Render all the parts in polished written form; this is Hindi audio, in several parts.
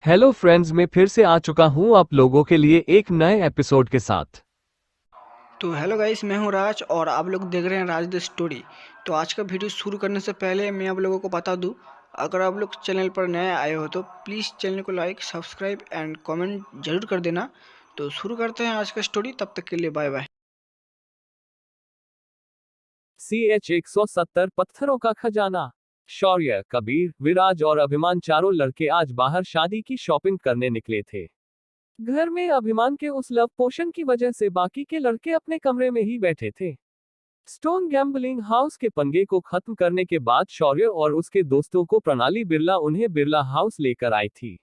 हेलो फ्रेंड्स, मैं फिर से आ चुका हूं आप लोगों के लिए एक नए एपिसोड के साथ। तो हेलो गाइस, मैं हूं राज और आप लोग देख रहे हैं राज द स्टोरी। तो आज का वीडियो शुरू करने से पहले मैं आप लोगों को बता दूं, अगर आप लोग चैनल पर नए आए हो तो प्लीज़ चैनल को लाइक सब्सक्राइब एंड कमेंट जरूर कर देना। तो शुरू करते हैं आज का स्टोरी, तब तक के लिए बाय बाय। CH-170 पत्थरों का खजाना। शौर्य, कबीर, विराज और अभिमान चारों लड़के आज बाहर शादी की शॉपिंग करने निकले थे। घर में अभिमान के उस लव पोशन की वजह से बाकी के लड़के अपने कमरे में ही बैठे थे। स्टोन गैम्बलिंग हाउस के पंगे को खत्म करने के बाद शौर्य और उसके दोस्तों को प्रणाली बिरला उन्हें बिरला हाउस लेकर आई थी।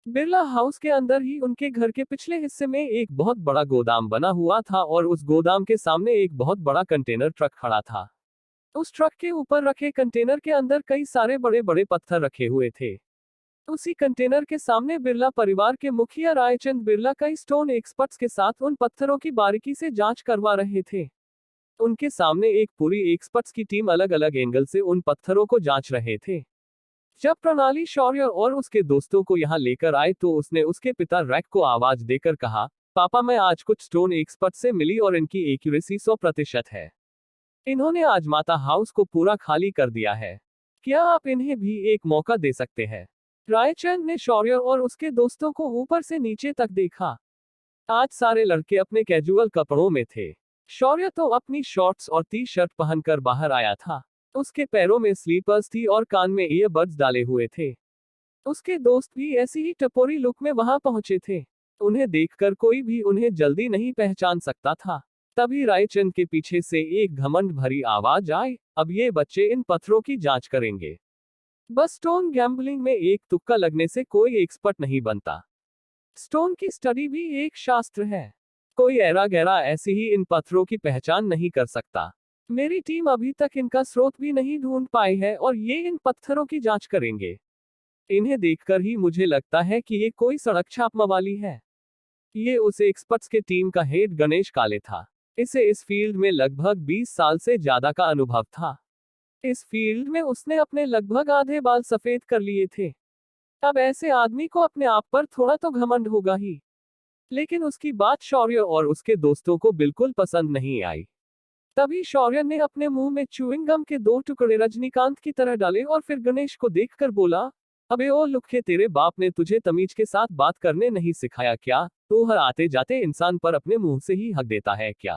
बिरला हाउस के अंदर ही उनके घर के पिछले हिस्से में एक बहुत बड़ा गोदाम बना हुआ था और उस गोदाम के सामने एक बहुत बड़ा कंटेनर ट्रक खड़ा था। उस ट्रक के ऊपर रखे कंटेनर के अंदर कई सारे बड़े बड़े पत्थर रखे हुए थे। उसी कंटेनर के सामने बिरला परिवार के मुखिया रायचंद बिरला कई स्टोन एक्सपर्ट्स के साथ उन पत्थरों की बारीकी से जांच करवा रहे थे। उनके सामने एक पूरी एक्सपर्ट्स की टीम अलग अलग एंगल से उन पत्थरों को जांच रहे थे। जब प्रणाली शौर्य और उसके दोस्तों को यहाँ लेकर आए तो उसने उसके पिता रैक को आवाज देकर कहा, पापा, मैं आज कुछ स्टोन एक्सपर्ट से मिली और इनकी एक्यूरेसी 100% है। इन्होंने आज माता हाउस को पूरा खाली कर दिया है। क्या आप इन्हें भी एक मौका दे सकते हैं? रायचंद ने शौर्य और उसके दोस्तों को ऊपर से नीचे तक देखा। आज सारे लड़के अपने कैजुअल कपड़ों में थे। शौर्य तो अपनी शॉर्ट्स और टी शर्ट पहनकर बाहर आया था। उसके पैरों में स्लीपर्स थी और कान में ईयरबड्स डाले हुए थे। उसके दोस्त भी ऐसी ही टपोरी लुक में वहां पहुंचे थे। उन्हें देखकर कोई भी उन्हें जल्दी नहीं पहचान सकता था। तभी रायचंद के पीछे से एक घमंड भरी आवाज आई, अब ये बच्चे इन पत्थरों की जांच करेंगे। बस स्टोन गैम्बलिंग में एक तुक्का लगने से कोई एक्सपर्ट नहीं बनता। स्टोन की स्टडी भी एक शास्त्र है। कोई ऐरा गैरा ऐसे ही इन पत्थरों की पहचान नहीं कर सकता। मेरी टीम अभी तक इनका स्रोत भी नहीं ढूंढ पाई है और ये इन पत्थरों की जांच करेंगे। इन्हें देखकर ही मुझे लगता है कि ये कोई सड़क छाप मवाली है। ये उस एक्सपर्ट्स के टीम का हेड गणेश काले था। इसे इस फील्ड में लगभग 20 साल से ज्यादा का अनुभव था। इस फील्ड में उसने अपने लगभग आधे बाल सफेद कर लिए थे। अब ऐसे आदमी को अपने आप पर थोड़ा तो घमंड होगा ही। लेकिन उसकी बात शौर्य और उसके दोस्तों को बिल्कुल पसंद नहीं आई। तभी शौर्य ने अपने मुंह में च्युइंग गम के 2 टुकड़े रजनीकांत की तरह डाले और फिर गणेश को देखकर बोला, अबे ओ लुखे, तेरे बाप ने तुझे तमीज के साथ बात करने नहीं सिखाया क्या? तू हर आते जाते इंसान पर अपने मुंह से ही हक देता है क्या?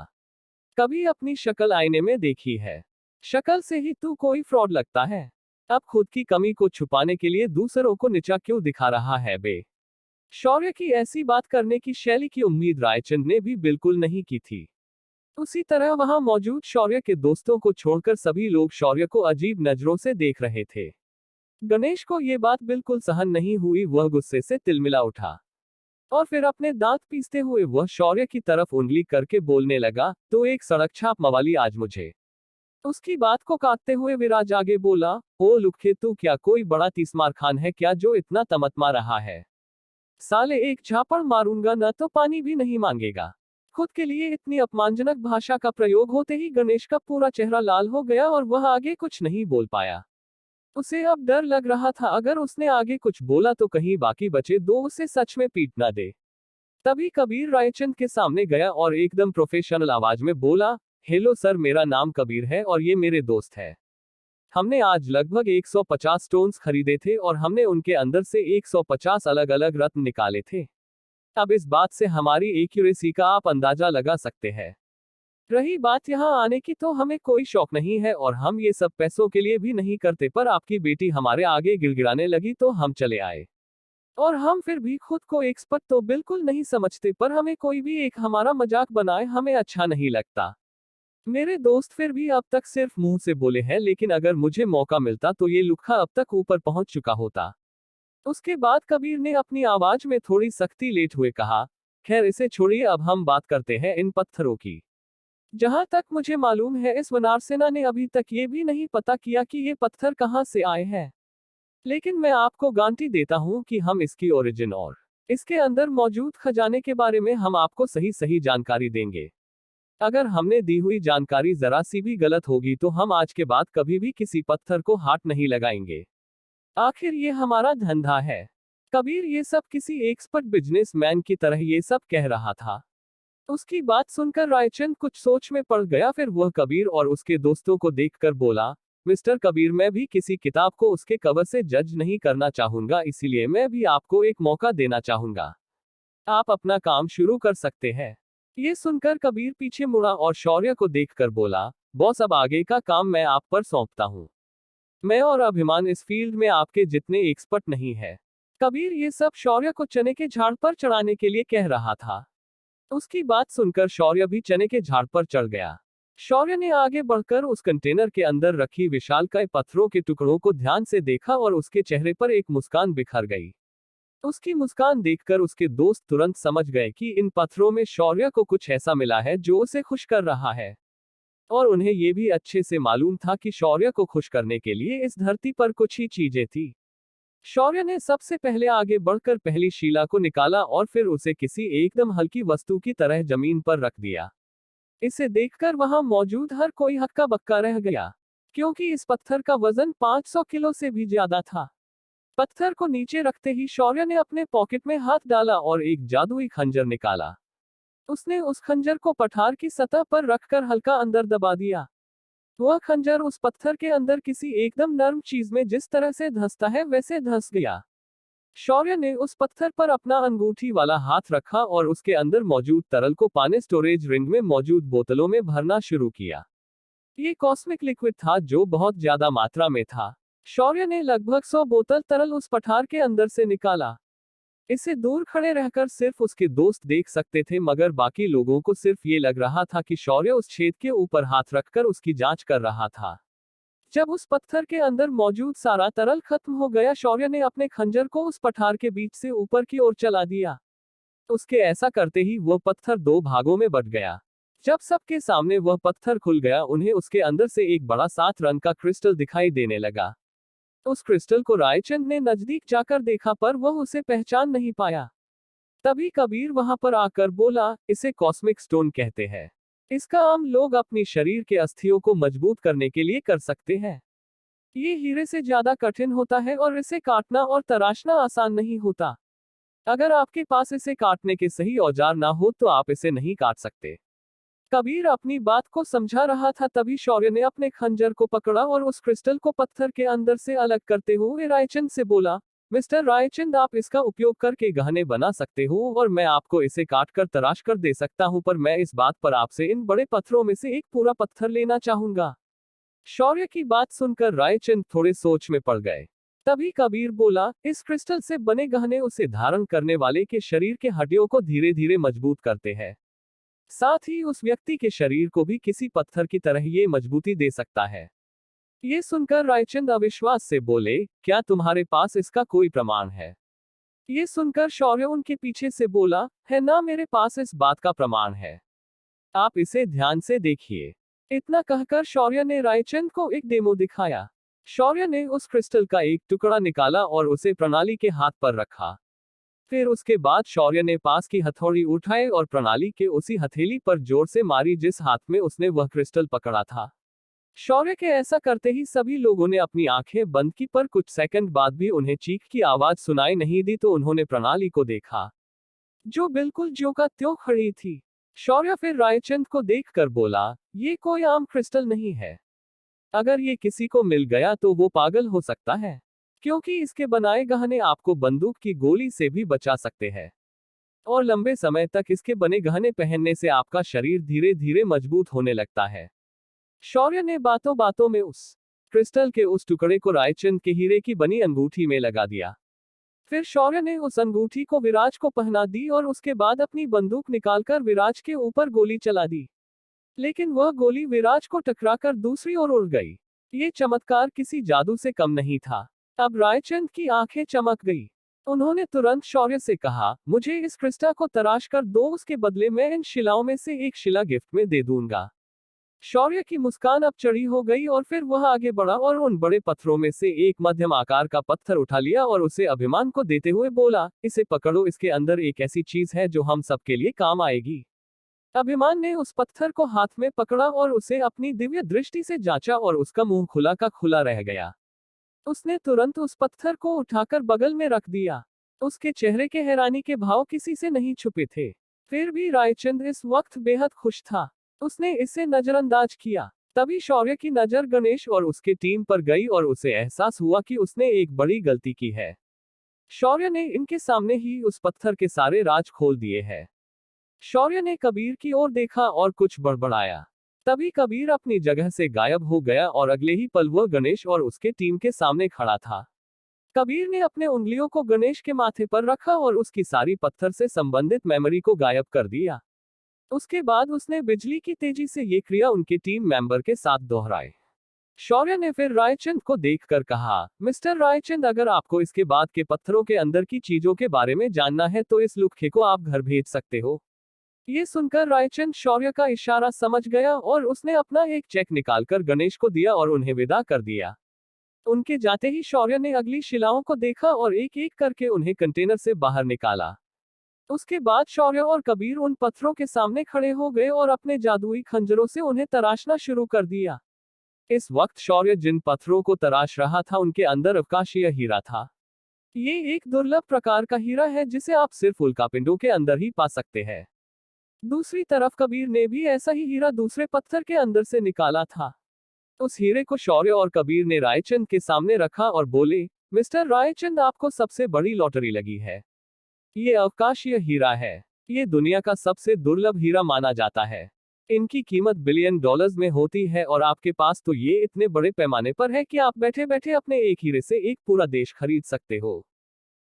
कभी अपनी शक्ल आईने में देखी है? शक्ल से ही तू कोई फ्रॉड लगता है। अब खुद की कमी को छुपाने के लिए दूसरों को नीचा क्यों दिखा रहा है बे? शौर्य की ऐसी बात करने की शैली की उम्मीद रायचंद ने भी बिल्कुल नहीं की थी। उसी तरह वहां मौजूद शौर्य के दोस्तों को छोड़कर सभी लोग शौर्य को अजीब नजरों से देख रहे थे। गणेश को ये बात बिल्कुल सहन नहीं हुई, वह गुस्से से तिलमिला उठा और फिर अपने दांत पीसते हुए वह शौर्य की तरफ उंगली करके बोलने लगा, तो एक सड़क छाप मवाली आज मुझे। उसकी बात को काटते हुए विराज आगे बोला, ओ लुखे, तू क्या कोई बड़ा तीसमार खान है क्या जो इतना तमतमा रहा है? साले एक झापड़ मारूंगा न तो पानी भी नहीं मांगेगा। खुद के लिए इतनी अपमानजनक भाषा का प्रयोग होते ही गणेश का पूरा चेहरा लाल हो गया और वह आगे कुछ नहीं बोल पाया। उसे अब डर लग रहा था, अगर उसने आगे कुछ बोला तो कहीं बाकी बचे दो उसे सच में पीट ना दे। तभी कबीर रायचंद के सामने गया और एकदम प्रोफेशनल आवाज में बोला, हेलो सर, मेरा नाम कबीर है और ये मेरे दोस्त है। हमने आज लगभग 150 स्टोन्स खरीदे थे और हमने उनके अंदर से 150 अलग अलग रत्न निकाले थे। अब इस बात से हमारी एक्यूरेसी का आप अंदाजा लगा सकते हैं। रही बात यहाँ आने की, तो हमें कोई शौक नहीं है और हम ये सब पैसों के लिए भी नहीं करते, पर आपकी बेटी हमारे आगे गिड़गिड़ाने लगी तो हम चले आए। और हम फिर भी खुद को एक्सपर्ट तो बिल्कुल नहीं समझते, पर हमें कोई भी एक हमारा मजाक बनाए हमें अच्छा नहीं लगता। मेरे दोस्त फिर भी अब तक सिर्फ मुंह से बोले हैं, लेकिन अगर मुझे मौका मिलता तो ये लुखा अब तक ऊपर पहुंच चुका होता। उसके बाद कबीर ने अपनी आवाज में थोड़ी सख्ती लेते हुए कहा, खैर इसे छोड़िए, अब हम बात करते हैं इन पत्थरों की। जहां तक मुझे मालूम है इस वनारसेना ने अभी तक ये भी नहीं पता किया कि ये पत्थर कहां से आए हैं। लेकिन मैं आपको गारंटी देता हूं कि हम इसकी ओरिजिन और इसके अंदर मौजूद खजाने के बारे में हम आपको सही सही जानकारी देंगे। अगर हमने दी हुई जानकारी जरा सी भी गलत होगी तो हम आज के बाद कभी भी किसी पत्थर को हाथ नहीं लगाएंगे। आखिर ये हमारा धंधा है। कबीर ये सब किसी एक्सपर्ट बिजनेसमैन की तरह ये सब कह रहा था। उसकी बात सुनकर रायचंद कुछ सोच में पड़ गया। फिर वह कबीर और उसके दोस्तों को देखकर बोला, मिस्टर कबीर, मैं भी किसी किताब को उसके कवर से जज नहीं करना चाहूंगा, इसीलिए मैं भी आपको एक मौका देना चाहूंगा। आप अपना काम शुरू कर सकते हैं। ये सुनकर कबीर पीछे मुड़ा और शौर्य को देखकर बोला, बॉस, अब आगे का काम मैं आप पर सौंपता हूँ। मैं और अभिमान इस फील्ड में आपके जितने एक्सपर्ट नहीं है। कबीर ये सब शौर्य को चने के झाड़ पर चढ़ाने के लिए कह रहा था। उसकी बात सुनकर शौर्य भी चने के झाड़ पर चढ़ गया। शौर्य ने आगे बढ़कर उस कंटेनर के अंदर रखी विशालकाय पत्थरों के टुकड़ों को ध्यान से देखा और उसके चेहरे पर एक मुस्कान बिखर गई। उसकी मुस्कान देखकर उसके दोस्त तुरंत समझ गए कि इन पत्थरों में शौर्य को कुछ ऐसा मिला है जो उसे खुश कर रहा है। और उन्हें यह भी अच्छे से मालूम था कि शौर्य को खुश करने के लिए इस धरती पर कुछ ही चीजें थी। शौर्य ने सबसे पहले आगे बढ़कर पहली शिला को निकाला और फिर उसे किसी एकदम हल्की वस्तु की तरह जमीन पर रख दिया। इसे देखकर वहां मौजूद हर कोई हक्का बक्का रह गया, क्योंकि इस पत्थर का वजन 500 किलो से भी ज्यादा था। पत्थर को नीचे रखते ही शौर्य ने अपने पॉकेट में हाथ डाला और एक जादुई खंजर निकाला। उसने उस खंजर को पठार की सतह पर रखकर हल्का अंदर दबा दिया। वह खंजर उस पत्थर के अंदर किसी एकदम नर्म चीज में जिस तरह से धंसता है वैसे धंस गया। शौर्य ने उस पत्थर पर अपना अंगूठी वाला हाथ रखा और उसके अंदर मौजूद तरल को पानी स्टोरेज रिंग में मौजूद बोतलों में भरना शुरू किया। ये कॉस्मिक लिक्विड था जो बहुत ज्यादा मात्रा में था। शौर्य ने लगभग 100 बोतल तरल उस पठार के अंदर से निकाला। इसे दूर खड़े रहकर सिर्फ उसके दोस्त देख सकते थे, मगर बाकी लोगों को सिर्फ ये लग रहा था कि शौर्य उस छेद के ऊपर हाथ रखकर उसकी जांच कर रहा था। जब उस पत्थर के अंदर मौजूद सारा तरल खत्म हो गया, शौर्य ने अपने खंजर को उस पठार के बीच से ऊपर की ओर चला दिया। उसके ऐसा करते ही वह पत्थर 2 भागों में बट गया। जब सबके सामने वह पत्थर खुल गया, उन्हें उसके अंदर से एक बड़ा 7 रंग का क्रिस्टल दिखाई देने लगा। उस क्रिस्टल को रायचंद ने नजदीक जाकर देखा, पर वह उसे पहचान नहीं पाया। तभी कबीर वहां पर आकर बोला, इसे कॉस्मिक स्टोन कहते हैं। इसका आम लोग अपनी शरीर के अस्थियों को मजबूत करने के लिए कर सकते हैं। ये हीरे से ज्यादा कठिन होता है और इसे काटना और तराशना आसान नहीं होता। अगर आपके पास इसे काटने के सही औजार ना हो तो आप इसे नहीं काट सकते। कबीर अपनी बात को समझा रहा था, तभी शौर्य ने अपने खंजर को पकड़ा और उस क्रिस्टल को पत्थर के अंदर से अलग करते हुए रायचंद से बोला, मिस्टर रायचंद, आप इसका उपयोग करके गहने बना सकते हो और मैं आपको इसे काट कर तराश कर दे सकता हूं, पर मैं इस बात पर आपसे इन बड़े पत्थरों में से एक पूरा पत्थर लेना चाहूंगा। शौर्य की बात सुनकर रायचंद थोड़े सोच में पड़ गए। तभी कबीर बोला, इस क्रिस्टल से बने गहने उसे धारण करने वाले के शरीर के हड्डियों को धीरे धीरे मजबूत करते हैं। साथ ही उस व्यक्ति के शरीर को भी किसी पत्थर की तरह ये मजबूती दे सकता है। ये सुनकर रायचंद अविश्वास से बोले, क्या तुम्हारे पास इसका कोई प्रमाण है? ये सुनकर शौर्य उनके पीछे से बोला, है ना, मेरे पास इस बात का प्रमाण है। आप इसे ध्यान से देखिए। इतना कहकर शौर्य ने रायचंद को एक डेमो दिखाया। शौर्य ने उस क्रिस्टल का एक टुकड़ा निकाला और उसे प्रणाली के हाथ पर रखा। फिर उसके बाद शौर्य ने पास की हथौड़ी उठाई और प्रणाली के उसी हथेली पर जोर से मारी जिस हाथ में उसने वह क्रिस्टल पकड़ा था। शौर्य के ऐसा करते ही सभी लोगों ने अपनी आंखें बंद की, पर कुछ सेकंड बाद भी उन्हें चीख की आवाज सुनाई नहीं दी तो उन्होंने प्रणाली को देखा, जो बिल्कुल ज्यों का त्यों खड़ी थी। शौर्य फिर रायचंद को देखकर बोला, ये कोई आम क्रिस्टल नहीं है। अगर ये किसी को मिल गया तो वो पागल हो सकता है, क्योंकि इसके बनाए गहने आपको बंदूक की गोली से भी बचा सकते हैं और लंबे समय तक इसके बने गहने पहनने से आपका शरीर धीरे धीरे मजबूत होने लगता है। शौर्य ने बातों बातों में उस क्रिस्टल के उस टुकड़े को रायचंद के हीरे की बनी अंगूठी में लगा दिया। फिर शौर्य ने उस अंगूठी को विराज को पहना दी और उसके बाद अपनी बंदूक निकालकर विराज के ऊपर गोली चला दी, लेकिन वह गोली विराज को टकराकर दूसरी ओर उड़ गई। ये चमत्कार किसी जादू से कम नहीं था। अब रायचंद की आंखें चमक गई। उन्होंने तुरंत शौर्य से कहा, मुझे इस क्रिस्टा को तराश कर दो, उसके बदले मैं इन शिलाओं में से एक शिला गिफ्ट में दे दूंगा। शौर्य की मुस्कान अब चढ़ी हो गई और फिर वह आगे बढ़ा और उन बड़े पत्थरों में से एक मध्यम आकार का पत्थर उठा लिया और उसे अभिमान को देते हुए बोला, इसे पकड़ो, इसके अंदर एक ऐसी चीज है जो हम सबके लिए काम आएगी। अभिमान ने उस पत्थर को हाथ में पकड़ा और उसे अपनी दिव्य दृष्टि से जांचा और उसका मुंह खुला का खुला रह गया। उसने तुरंत उस पत्थर को उठाकर बगल में रख दिया। उसके चेहरे के हैरानी के भाव किसी से नहीं छुपे थे। फिर भी रायचंद इस वक्त बेहद खुश था। उसने इसे नजरअंदाज किया। तभी शौर्य की नजर गणेश और उसके टीम पर गई और उसे एहसास हुआ कि उसने एक बड़ी गलती की है। शौर्य ने इनके सामने ही उस पत्थर के सारे राज खोल दिए हैं। शौर्य ने कबीर की ओर देखा और कुछ बड़बड़ाया। तभी कबीर अपनी जगह से गायब हो गया और अगले ही पल वह गणेश और उसके टीम के सामने खड़ा था। कबीर ने अपने उंगलियों को गणेश के माथे पर रखा और उसकी सारी पत्थर से संबंधित मेमोरी को गायब कर दिया। उसके बाद उसने बिजली की तेजी से ये क्रिया उनके टीम मेंबर के साथ दोहराई। शौर्य ने फिर रायचंद को देखकर कहा, मिस्टर रायचंद, अगर आपको इसके बाद के पत्थरों के अंदर की चीजों के बारे में जानना है तो इस लुखे को आप घर भेज सकते हो। ये सुनकर रायचंद शौर्य का इशारा समझ गया और उसने अपना एक चेक निकालकर गणेश को दिया और उन्हें विदा कर दिया। उनके जाते ही शौर्य ने अगली शिलाओं को देखा और एक एक करके उन्हें कंटेनर से बाहर निकाला। उसके बाद शौर्य और कबीर उन पत्थरों के सामने खड़े हो गए और अपने जादुई खंजरों से उन्हें तराशना शुरू कर दिया। इस वक्त शौर्य जिन पत्थरों को तराश रहा था उनके अंदर अवकाशीय हीरा था। ये एक दुर्लभ प्रकार का हीरा है जिसे आप सिर्फ उल्कापिंडों के अंदर ही पा सकते हैं। दूसरी तरफ कबीर ने भी ऐसा ही हीरा दूसरे पत्थर के अंदर से निकाला था। उस हीरे को शौर्य और कबीर ने रायचंद के सामने रखा और बोले, मिस्टर रायचंद, आपको सबसे बड़ी लॉटरी लगी है। ये अवकाशीय हीरा है। ये दुनिया का सबसे दुर्लभ हीरा माना जाता है। इनकी कीमत बिलियन डॉलर्स में होती है और आपके पास तो ये इतने बड़े पैमाने पर है कि आप बैठे बैठे अपने एक हीरे से एक पूरा देश खरीद सकते हो।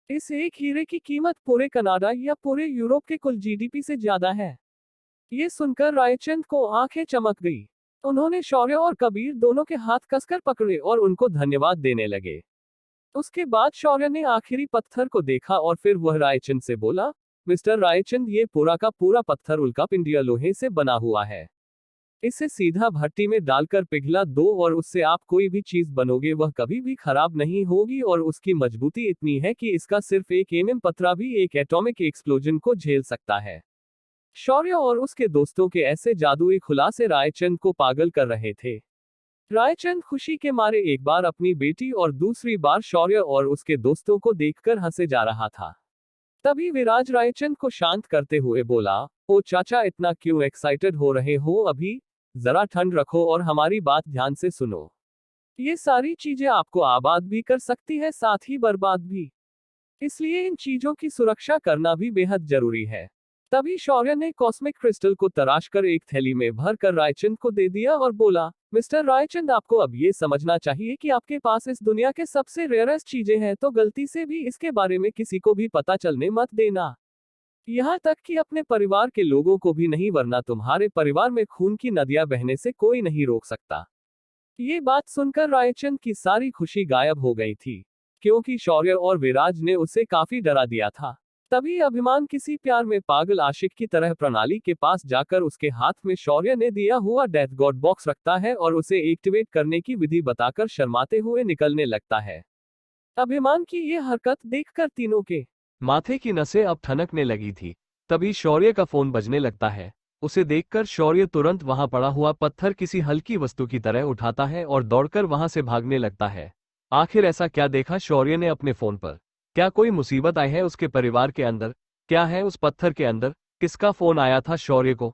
इस एक हीरे की कीमत पूरे कनाडा या पूरे यूरोप के कुल जीडीपी से ज्यादा है। ये सुनकर रायचंद को आंखें चमक गई। उन्होंने शौर्य और कबीर दोनों के हाथ कसकर पकड़े और उनको धन्यवाद देने लगे। उसके बाद शौर्य ने आखिरी पत्थर को देखा और फिर वह रायचंद से बोला, मिस्टर रायचंद, ये पूरा का पूरा पत्थर उल्कापिंडीय लोहे से बना हुआ है। इसे सीधा भट्टी में डालकर पिघला दो और उससे आप कोई भी चीज बनोगे वह कभी भी खराब नहीं होगी और उसकी मजबूती इतनी है कि इसका सिर्फ एक एमएम पत्थर भी एक एटॉमिक एक्सप्लोजन को झेल सकता है। शौर्य और उसके दोस्तों के ऐसे जादुई खुलासे रायचंद को पागल कर रहे थे। रायचंद खुशी के मारे एक बार अपनी बेटी और दूसरी बार शौर्य और उसके दोस्तों को देखकर हंसे जा रहा था। तभी विराज रायचंद को शांत करते हुए बोला, ओ चाचा, इतना क्यों एक्साइटेड हो रहे हो अभी? जरा ठंड रखो और हमारी बात ध्यान से सुनो। ये सारी चीजें आपको आबाद भी कर सकती है, साथ ही बर्बाद भी। इसलिए इन चीजों की सुरक्षा करना भी बेहद जरूरी है। तभी शौर्य ने कॉस्मिक क्रिस्टल को तराशकर एक थैली में भरकर रायचंद को दे दिया और बोला, मिस्टर रायचंद, आपको अब ये समझना चाहिए कि आपके पास इस दुनिया के सबसे रेयरेस्ट चीजें हैं, तो गलती से भी इसके बारे में किसी को भी पता चलने मत देना। यहाँ तक कि अपने परिवार के लोगों को भी नहीं, वरना तुम्हारे परिवार में खून की नदियां बहने से कोई नहीं रोक सकता। ये बात सुनकर रायचंद की सारी खुशी गायब हो गई थी, क्योंकि शौर्य और विराज ने उसे काफी डरा दिया था। तभी अभिमान किसी प्यार में पागल आशिक की तरह प्रणाली के पास जाकर उसके हाथ में शौर्य ने दिया हुआ डेथ गॉड बॉक्स रखता है और उसे एक्टिवेट करने की विधि बताकर शर्माते हुए निकलने लगता है। अभिमान की ये हरकत देखकर तीनों के माथे की नसें अब ठनकने लगी थी। तभी शौर्य का फोन बजने लगता है। उसे देखकर शौर्य तुरंत वहां पड़ा हुआ पत्थर किसी हल्की वस्तु की तरह उठाता है और दौड़कर वहां से भागने लगता है। आखिर ऐसा क्या देखा शौर्य ने अपने फोन पर? क्या कोई मुसीबत आई है उसके परिवार के अंदर? क्या है उस पत्थर के अंदर? किसका फोन आया था शौर्य को?